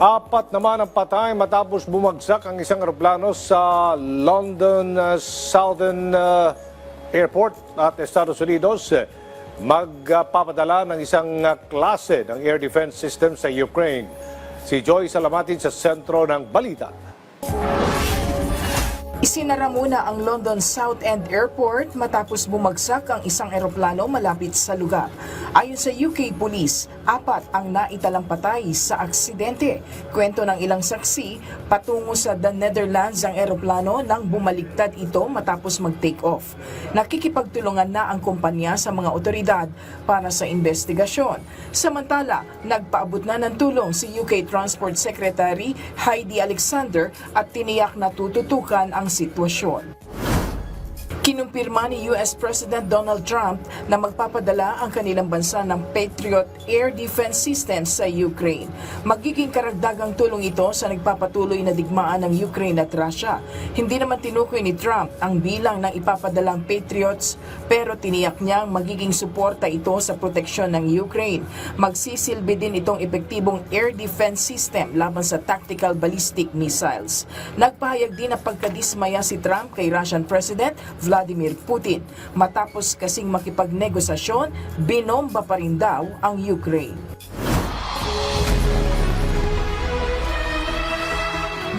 Apat naman ang patay matapos bumagsak ang isang eroplano sa London Southern Airport at Estados Unidos. Magpapadala ng isang klase ng air defense system sa Ukraine. Si Joy Salamatin sa sentro ng balita. Isinara muna ang London South End Airport matapos bumagsak ang isang eroplano malapit sa lugar. Ayon sa UK Police, 4 ang naitalang patay sa aksidente. Kwento ng ilang saksi, patungo sa The Netherlands ang eroplano nang bumaliktad ito matapos mag-take off. Nakikipagtulungan na ang kumpanya sa mga otoridad para sa investigasyon. Samantala, nagpaabot na ng tulong si UK Transport Secretary Heidi Alexander at tiniyak na tututukan ang sitwasyon. Kinumpirma ni US President Donald Trump na magpapadala ang kanilang bansa ng Patriot Air Defense System sa Ukraine. Magiging karagdagang tulong ito sa nagpapatuloy na digmaan ng Ukraine at Russia. Hindi naman tinukoy ni Trump ang bilang ng ipapadalang Patriots, pero tiniyak niyang magiging suporta ito sa proteksyon ng Ukraine. Magsisilbi din itong epektibong air defense system laban sa tactical ballistic missiles. Nagpahayag din ng pagkadismaya si Trump kay Russian President Vladimir Putin. Matapos kasing makipagnegosasyon, binomba pa rin daw ang Ukraine.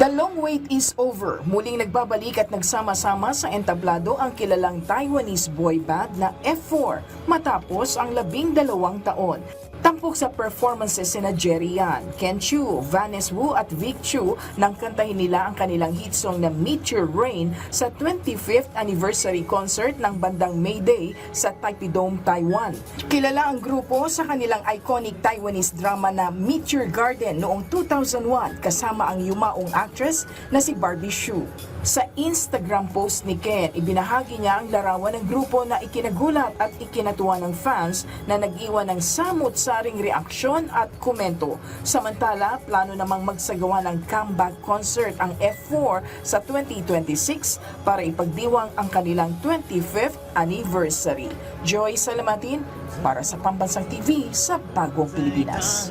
The long wait is over. Muling nagbabalik at nagsama-sama sa entablado ang kilalang Taiwanese boy band na F4 matapos ang 12 taon. Tampok sa performances sina Jerry Yan, Ken Chu, Vanessa Wu at Vic Chu nang kantahin nila ang kanilang hit song na Meteor Rain sa 25th anniversary concert ng bandang Mayday sa Taipei Dome, Taiwan. Kilala ang grupo sa kanilang iconic Taiwanese drama na Meteor Garden noong 2001 kasama ang yumaong actress na si Barbie Hsu. Sa Instagram post ni Ken, ibinahagi niya ang larawan ng grupo na ikinagulat at ikinatuwa ng fans na nag-iwan ng samot-saring reaksyon at komento. Samantala, plano namang magsagawa ng comeback concert ang F4 sa 2026 para ipagdiwang ang kanilang 25th anniversary. Joy Salamatin para sa Pambansang TV sa Bagong Pilipinas.